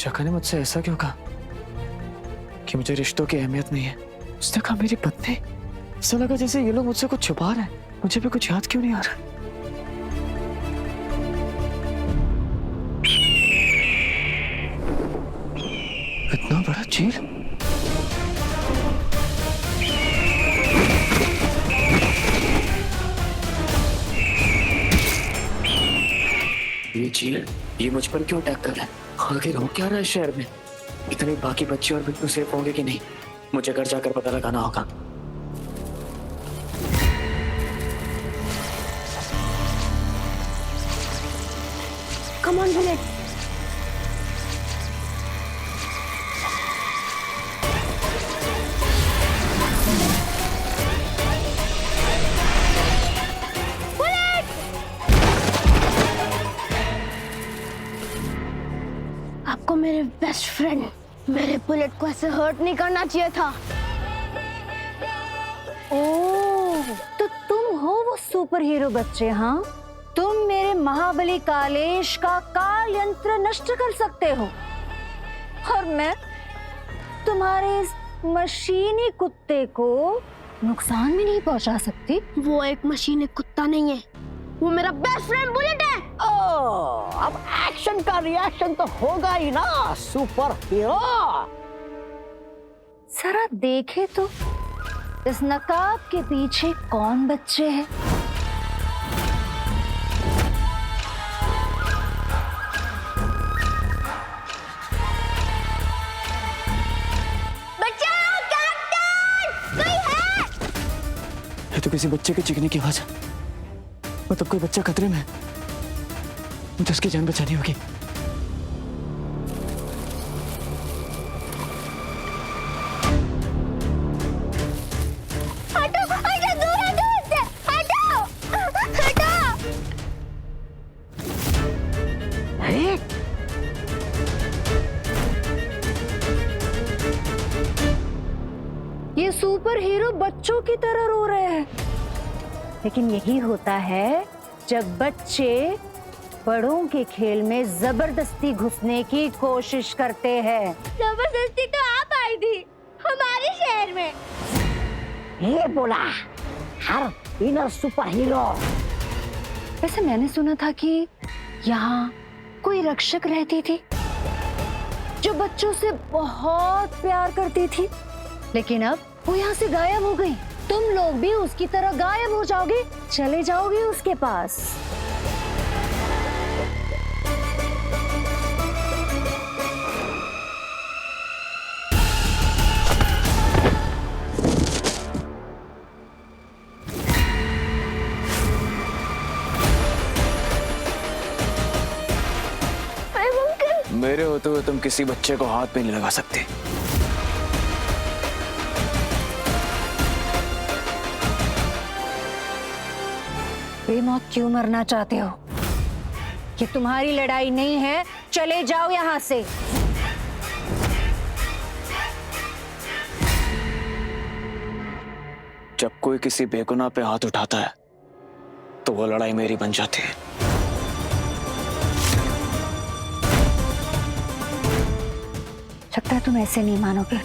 शका ने मुझसे ऐसा क्यों कहा कि मुझे रिश्तों की अहमियत नहीं है? उसने कहा मेरी पत्नी। ऐसा लगा जैसे ये लोग मुझसे कुछ छुपा रहे हैं। मुझे भी कुछ याद क्यों नहीं आ रहा? इतना बड़ा झील? ये झील, ये मुझ पर क्यों अटैक कर रहा है? आखिर हो क्या रहा है शहर में? इतने बाकी बच्चे और बिट्टू सेफ होंगे कि नहीं? मुझे घर जाकर पता लगाना होगा। Come on bullet. आपको मेरे बेस्ट फ्रेंड मेरे बुलेट को ऐसे हर्ट नहीं करना चाहिए था। ओह, तो तुम हो वो सुपर हीरो बच्चे? हाँ, तुम मेरे महाबली कालेश का काल यंत्र नष्ट कर सकते हो और मैं तुम्हारे इस मशीनी कुत्ते को नुकसान भी नहीं पहुंचा सकती। वो एक मशीनी कुत्ता नहीं है, वो मेरा बेस्ट फ्रेंड बुलेट है। ओह, अब एक्शन का रिएक्शन तो होगा ही ना सुपर हीरो। जरा देखे तो इस नकाब के पीछे कौन बच्चे हैं? ये तो किसी बच्चे के चीखने की आवाज है। मतलब कोई बच्चा खतरे में है। मुझे उसकी जान बचानी होगी। हटो, हटो, दूर हटो इससे, हटो, हटो। अरे ये सुपर हीरो बच्चों की तरह रो रहे हैं, लेकिन यही होता है जब बच्चे बड़ों के खेल में जबरदस्ती घुसने की कोशिश करते हैं। जबरदस्ती तो आप आई थी हमारे शहर में। ये बोला हर इनर सुपर हीरो। वैसे मैंने सुना था कि यहाँ कोई रक्षक रहती थी जो बच्चों से बहुत प्यार करती थी, लेकिन अब वो यहाँ से गायब हो गई। तुम लोग भी उसकी तरह गायब हो जाओगे, चले जाओगे उसके पास। मेरे होते हुए तुम किसी बच्चे को हाथ भी नहीं लगा सकते। बेमौत क्यों मरना चाहते हो? ये तुम्हारी लड़ाई नहीं है, चले जाओ यहाँ से। जब कोई किसी बेगुनाह पे हाथ उठाता है तो वो लड़ाई मेरी बन जाती है। लगता है तुम ऐसे नहीं मानोगे।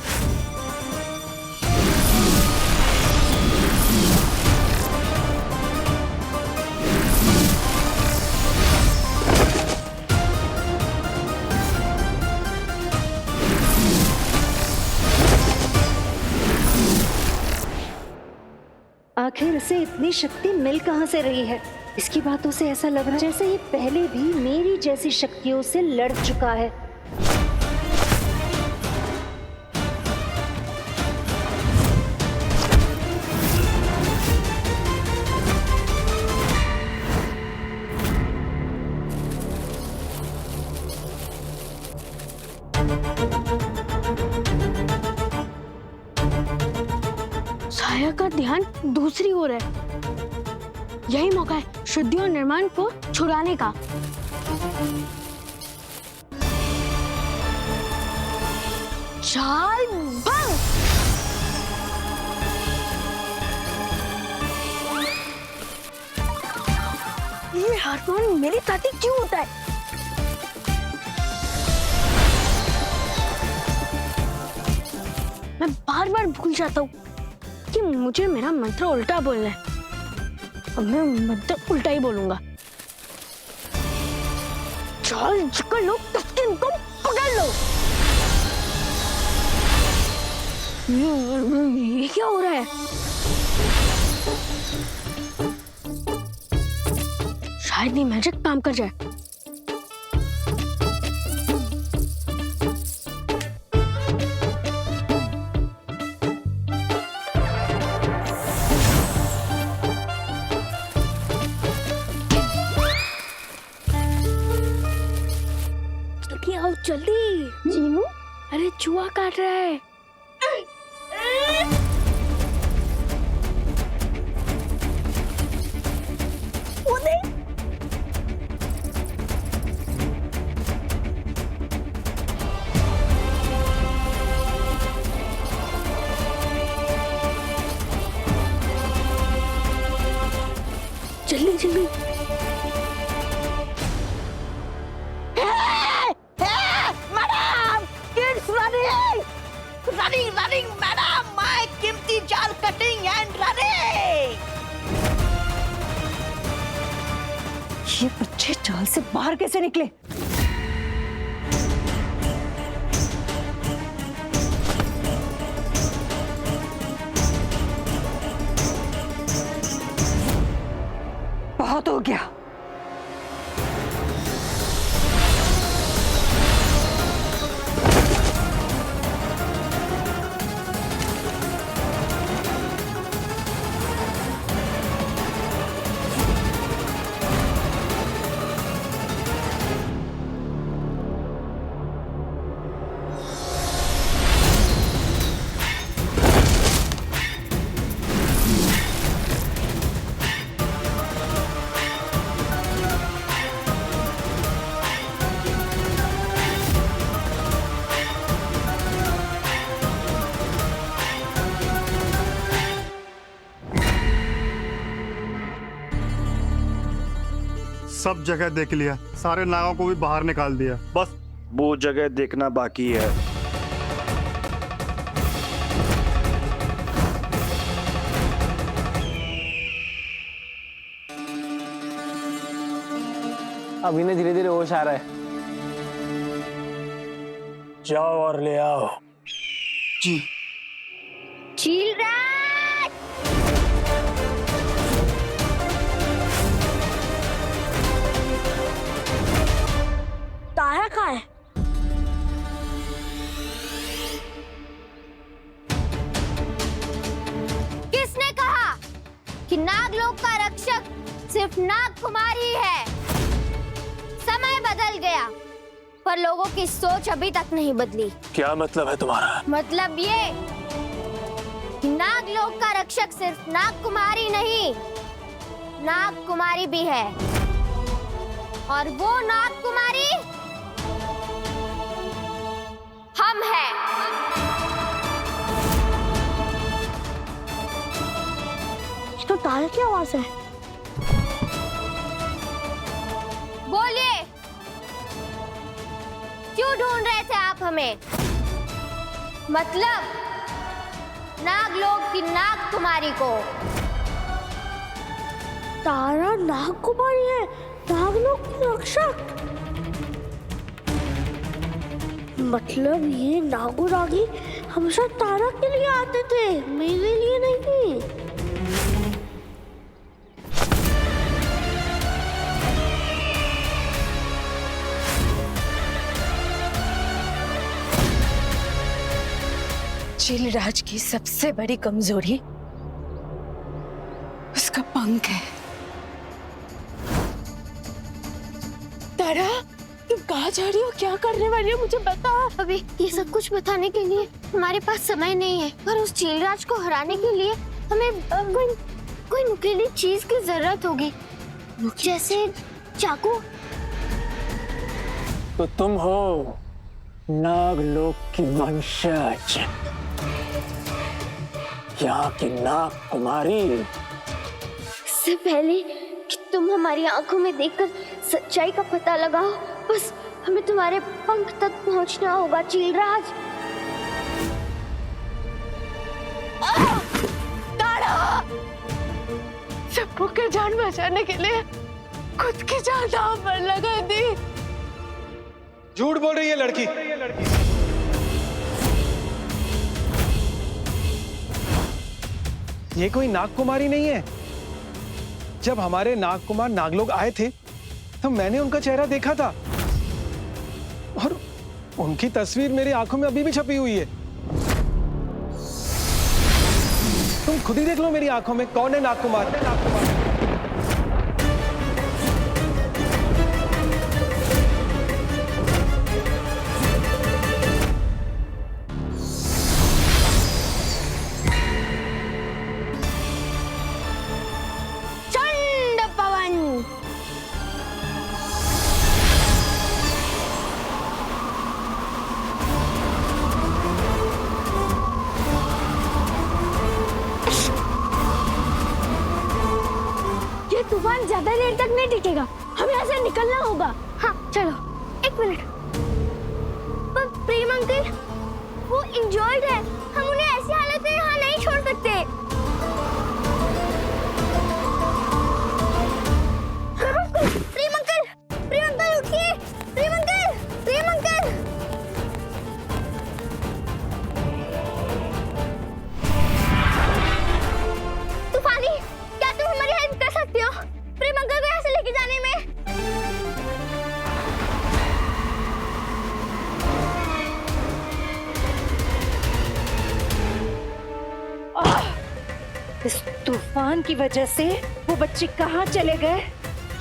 आखिर इसे इतनी शक्ति मिल कहां से रही है? इसकी बातों से ऐसा लग रहा है जैसे ये पहले भी मेरी जैसी शक्तियों से लड़ चुका है। साया का ध्यान दूसरी ओर है। यही मौका है शुद्धि और निर्माण को छुड़ाने का। चाल बंद। ये हारमोन मेरी ताती क्यों होता है? बार भूल जाता हूँ कि मुझे मेरा मंत्र उल्टा बोलना है। अब मैं मंत्र उल्टा ही बोलूंगा। चल जकड़ लो, तस्किन को पकड़ लो। ये क्या हो रहा है? शायद ये मैजिक काम कर जाए। जल्दी आओ जल्दी। जीनू, अरे चूहा काट रहा है। जल्दी जल्दी। Madam, kids running running running madam, my कीमती जाल कटिंग एंड रनिंग। ये बच्चे जाल से बाहर कैसे निकले? बहुत हो गया। सब जगह देख लिया, सारे नागों को भी बाहर निकाल दिया, बस वो जगह देखना बाकी है। अब इन्हें धीरे धीरे होश आ रहा है। जाओ और ले आओ। जी। चीलराज! तारा कहाँ है? किसने कहा कि नागलोक का रक्षक सिर्फ नाग कुमार ही है? समय बदल गया, पर लोगों की सोच अभी तक नहीं बदली। क्या मतलब है तुम्हारा? मतलब ये कि नागलोक का रक्षक सिर्फ नाग कुमारी नहीं, नाग कुमारी भी है। और वो नाग कुमारी हम हैं। ये तो तारा की आवाज है। बोलिए, क्यों ढूंढ रहे थे आप हमें? मतलब नागलोक की नाग कुमारी को। तारा नाग कुमारी है, नागलोक की रक्षक। मतलब ये नागो नागी हमेशा तारा के लिए आते थे, मेरे लिए नहीं। चीलराज की सबसे बड़ी कमजोरी उसका पंख है। तारा, तुम कहाँ जा रही हो? क्या करने वाली हो? मुझे बता। अभी ये सब कुछ बताने के लिए हमारे पास समय नहीं है, पर उस चीलराज को हराने के लिए हमें कोई नुकीली चीज की जरूरत होगी, जैसे चाकू। तो तुम हो नागलोक की वंशज, यहाँ की नाग कुमारी। इससे पहले कि तुम हमारी आंखों में देखकर सच्चाई का पता लगाओ, बस हमें तुम्हारे पंख तक पहुंचना होगा चीलराज। सबू के जान बचाने के लिए खुद की जान दांव पर लगा दी। झूठ बोल रही है लड़की। ये कोई नागकुमारी नहीं है। जब हमारे नागकुमार नागलोक आए थे तो मैंने उनका चेहरा देखा था और उनकी तस्वीर मेरी आंखों में अभी भी छपी हुई है। तुम खुद ही देख लो मेरी आंखों में कौन है नागकुमार। चंड पवन। ये तूफान ज्यादा देर तक नहीं टिकेगा, हमें यहाँ से निकलना होगा। हाँ चलो, एक मिनट। पर प्रेम अंकल, वो इंजर्ड है, हम उन्हें ऐसी हालत में यहाँ नहीं छोड़ सकते। प्रेम अंकल उठिए, प्रेम अंकल। तूफानी, क्या तुम हमारी हेल्प कर सकते हो प्रेम अंकल को यहाँ से लेके जाने में? इस तूफान की वजह से वो बच्चे कहाँ चले गए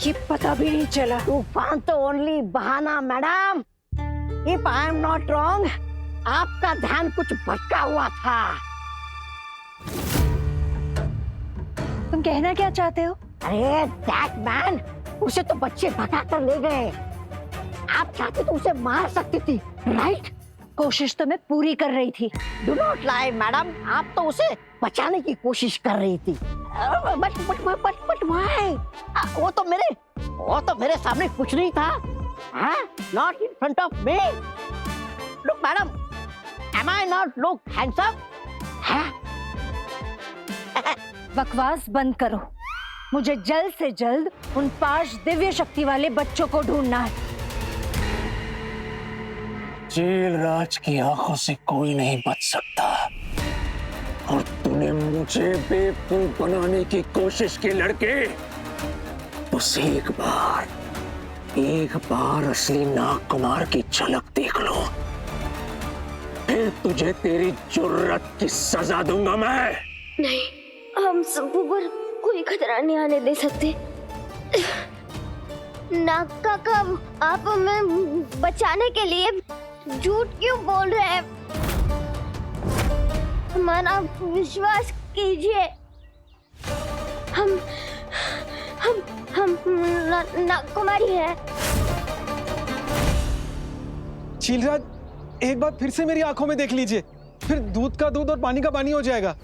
ये पता भी नहीं चला। तूफान तो ओनली बहाना madam. If I am not wrong, आपका ध्यान कुछ भटका हुआ था। तुम कहना क्या चाहते हो? अरे दैट मैन, उसे तो बच्चे भगा कर ले गए। आप चाहते तो उसे मार सकती थी, राइट? कोशिश तो मैं पूरी कर रही थी। डू नॉट लाई मैडम, आप तो उसे बचाने की कोशिश कर रही थी। But why? वो तो मेरे सामने कुछ नहीं था। Not in front of me. Look madam, am I not look handsome? बकवास बंद करो। मुझे जल्द से जल्द उन 5 दिव्य शक्ति वाले बच्चों को ढूंढना है। जेल राज की आंखों से कोई नहीं बच सकता और तूने मुझे बेवकूफ बनाने की कोशिश की लड़के। बस एक बार असली नागकुमार की झलक देख लो, फिर तुझे तेरी जुर्रत की सजा दूंगा मैं। नहीं, हम सबू पर कोई खतरा नहीं आने दे सकते। नाग काका, आप हमें बचाने के लिए झूठ क्यों बोल रहे हैं? हमारा विश्वास कीजिए। हम नागकुमारी है। चीलराज, एक बार फिर से मेरी आंखों में देख लीजिए, फिर दूध का दूध और पानी का पानी हो जाएगा।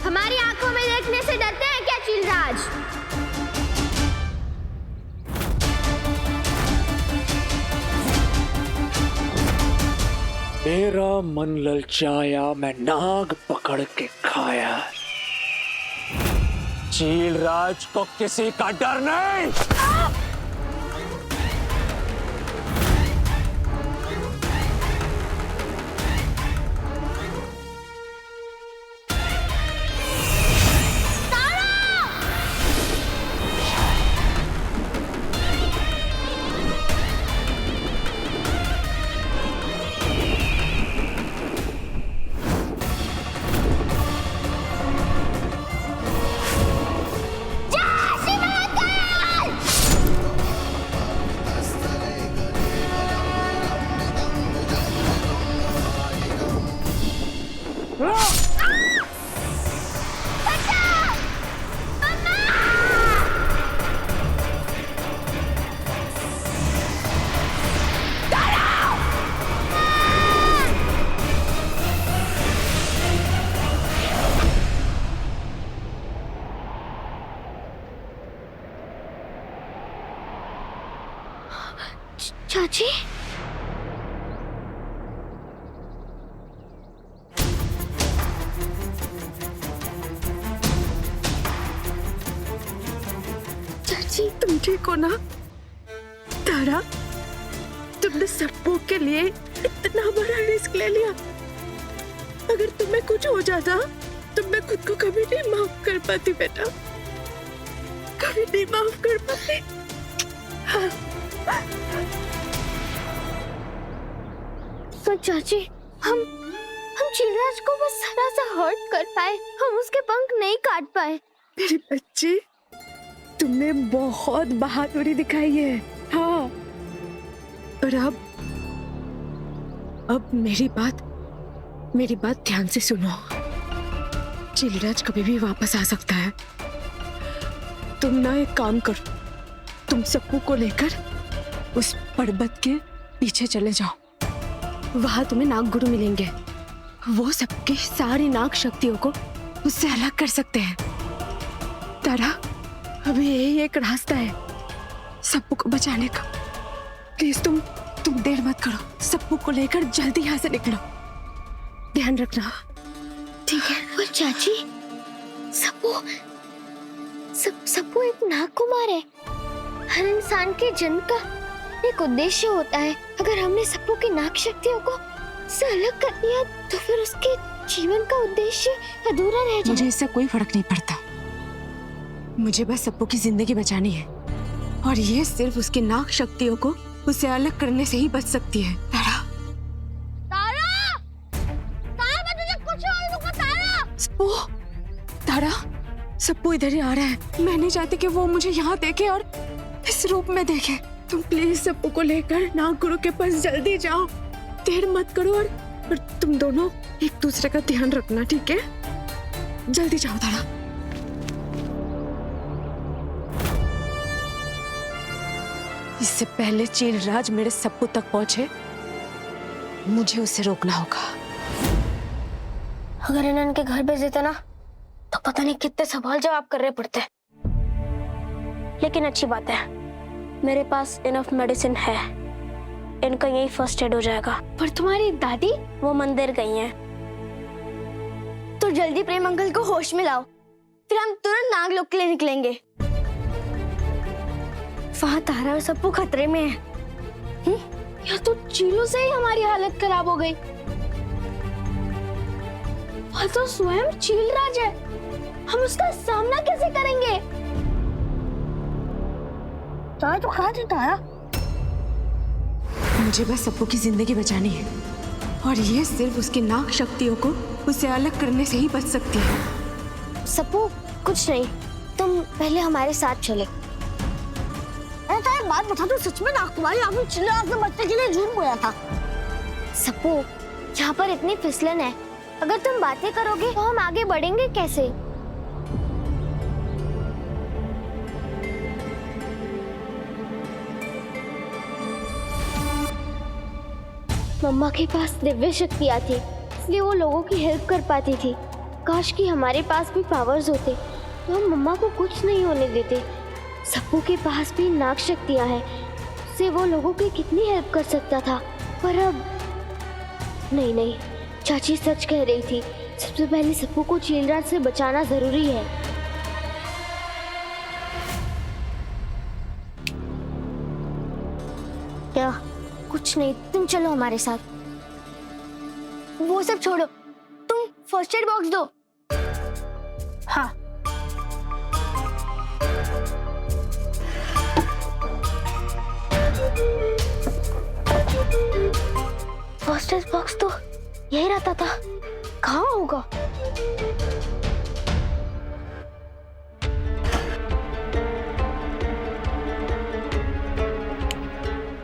हमारी आंखों में देखने से डरते हैं क्या चीलराज? मेरा मन ललचाया, मैं नाग पकड़ के खाया। चील राज को किसी का डर नहीं। चाची चाची तुम ठीक हो ना? तारा, तुमने सबों के लिए इतना बड़ा रिस्क ले लिया। अगर तुम्हें कुछ हो जाता तो मैं खुद को कभी नहीं माफ कर पाती बेटा, कभी नहीं माफ कर पाती। तो चाची हम चिलराज को बस थोड़ा सा हर्ट कर पाए, हम उसके पंख नहीं काट पाए। मेरी बच्ची, तुमने बहुत बहादुरी दिखाई है। हाँ, पर अब मेरी बात ध्यान से सुनो। चिलराज कभी भी वापस आ सकता है। तुम ना एक काम करो, तुम सबू को लेकर उस पर्वत के पीछे चले जाओ। वहां तुम्हें नाग गुरु मिलेंगे। वो सबकी सारी नाग शक्तियों को उससे अलग कर सकते हैं। तारा, अभी यही एक रास्ता है सबू को बचाने का। प्लीज तुम देर मत करो। सबू को लेकर जल्दी यहाँ से निकलो। ध्यान रखना, ठीक है? पर चाची सबू एक नाग कुमार है। हर इंसान के जन्म का एक उद्देश्य होता है। अगर हमने सबू की नाग शक्तियों को से अलग कर दिया तो फिर उसके जीवन का उद्देश्य अधूरा रह जाएगा। मुझे इससे कोई फर्क नहीं पड़ता। मुझे बस सबू की जिंदगी बचानी है, और ये सिर्फ उसकी नाग शक्तियों को उससे अलग करने से ही बच सकती है। तारा, मैं तुझे कुछ और दूंगा, तारा। सबू, तारा, सबू इधर ही आ रहा है। मैं नहीं चाहती कि वो मुझे यहाँ देखे और इस रूप में देखे। तुम प्लीज सबू को लेकर नाग गुरु के पास जल्दी जाओ। देर मत करो, और तुम दोनों एक दूसरे का ध्यान रखना, ठीक है? जल्दी जाओ तारा। इससे पहले चिलराज मेरे सबू तक पहुंचे, मुझे उसे रोकना होगा। अगर इन्हें के घर भेज देते ना तो पता नहीं कितने सवाल जवाब करने पड़ते। लेकिन अच्छी बात है, मेरे पास इनफ मेडिसिन है। इनका यही फर्स्ट एड हो जाएगा। पर तुम्हारी दादी? वो मंदिर गई हैं। तो जल्दी प्रेम अंकल को होश में लाओ, फिर हम तुरंत नागलोक के लिए निकलेंगे। वहाँ तारा और सबू खतरे में है। या तो चीलों से ही हमारी हालत खराब हो गई। वह तो स्वयं चीलराज है, हम उसका सामना कैसे करेंगे? तारा तो कहाँ थी तारा? मुझे बस सबू की जिंदगी बचानी है, और ये सिर्फ उसकी नाग शक्तियों को उससे अलग करने से ही बच सकती है। सबू, कुछ नहीं, तुम पहले हमारे साथ चले। अरे तारा, बात बता, तू सच में नागकुमारी आपने चिलराज से बचने के लिए झूठ बोला था? सबू, यहाँ पर इतनी फिसलन है, अगर तुम बातें करोगे तो हम आगे बढ़ेंगे कैसे? मम्मा के पास दिव्य शक्तियाँ थी, इसलिए वो लोगों की हेल्प कर पाती थी। काश कि हमारे पास भी पावर्स होते तो हम मम्मा को कुछ नहीं होने देते। सबू के पास भी नाग शक्तियाँ हैं, उससे वो लोगों की कितनी हेल्प कर सकता था। पर अब नहीं, चाची सच कह रही थी। सबसे पहले सबू को चिलराज से बचाना जरूरी है। क्या? कुछ नहीं, तुम चलो हमारे साथ। वो सब छोड़ो, तुम फर्स्ट एड बॉक्स दो। हाँ। फर्स्ट एड बॉक्स तो यही रहता था, कहाँ होगा?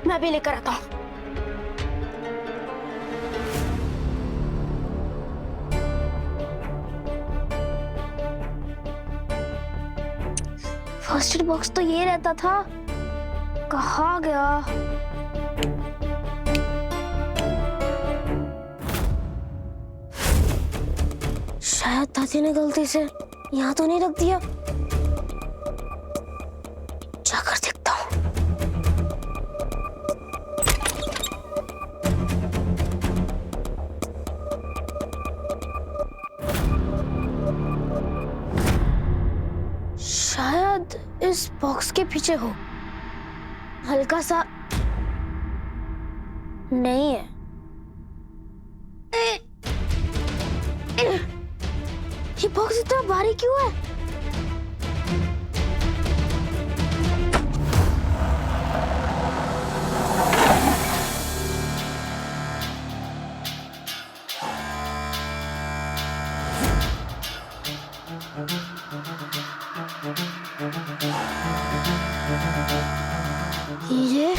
मैं भी लेकर आता हूँ। फर्स्ट एड बॉक्स तो ये रहता था, कहाँ गया? शायद दादी ने गलती से यहाँ तो नहीं रख दिया। जाकर देखता हूँ। शायद इस बॉक्स के पीछे हो। हल्का सा नहीं है। ये बॉक्स इतना भारी क्यों है? ये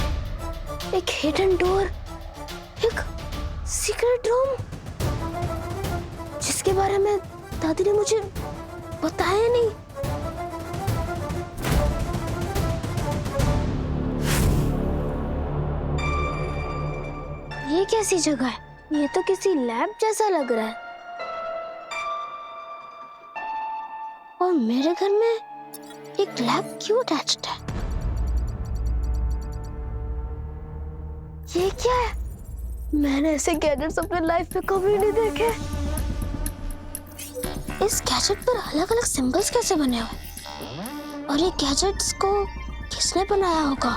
एक हिडन डोर, एक सीक्रेट रूम, जिसके बारे में दादी ने मुझे बताया नहीं। ये कैसी जगह है? ये तो किसी लैब जैसा लग रहा है। और मेरे घर में एक लैब क्यों अटैच्ड है? ये क्या है? मैंने ऐसे गैजेट्स अपने लाइफ में कभी नहीं देखे। इस गैजेट पर अलग अलग सिंबल्स कैसे बने हुए? और ये गैजेट्स को किसने बनाया होगा?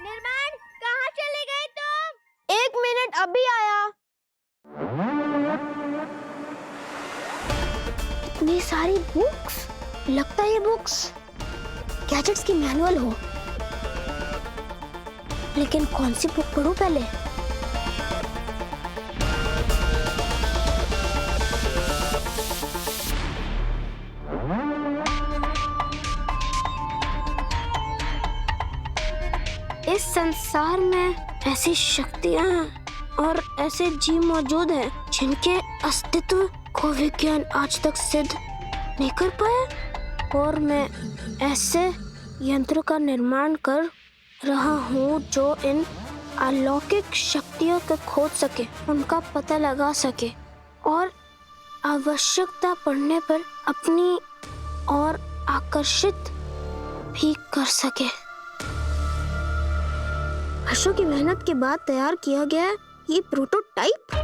निर्माण, कहाँ चले गए तुम? 1 मिनट, अभी आया। इतनी सारी बुक्स, लगता है ये बुक्स गैजेट्स की मैनुअल हो। लेकिन कौन सी बुक पढूं पहले? इस संसार में ऐसी शक्तियां और ऐसे जीव मौजूद हैं जिनके अस्तित्व को विज्ञान आज तक सिद्ध नहीं कर पाया। और मैं ऐसे यंत्रों का निर्माण कर रहा हूँ जो इन अलौकिक शक्तियों को खोज सके, उनका पता लगा सके और आवश्यकता पड़ने पर अपनी ओर आकर्षित भी कर सके। वर्षों की मेहनत के बाद तैयार किया गया ये प्रोटोटाइप।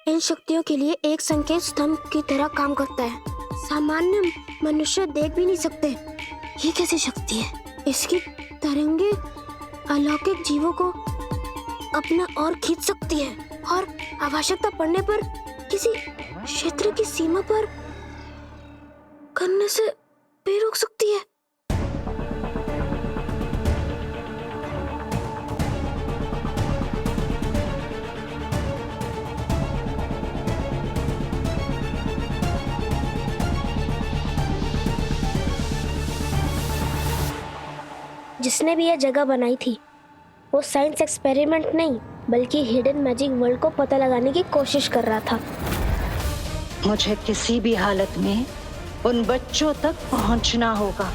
इन शक्तियों के लिए एक संकेत स्तंभ की तरह काम करता है। सामान्य मनुष्य देख भी नहीं सकते। ये कैसी शक्ति है? इसकी तरंगे अलौकिक जीवों को अपना ओर खींच सकती है और आवश्यकता पड़ने पर किसी क्षेत्र की सीमा पर करने से भी रोक सकती है। जिसने भी यह जगह बनाई थी वो साइंस एक्सपेरिमेंट नहीं बल्कि हिडन मैजिक वर्ल्ड को पता लगाने की कोशिश कर रहा था। मुझे किसी भी हालत में उन बच्चों तक पहुंचना होगा।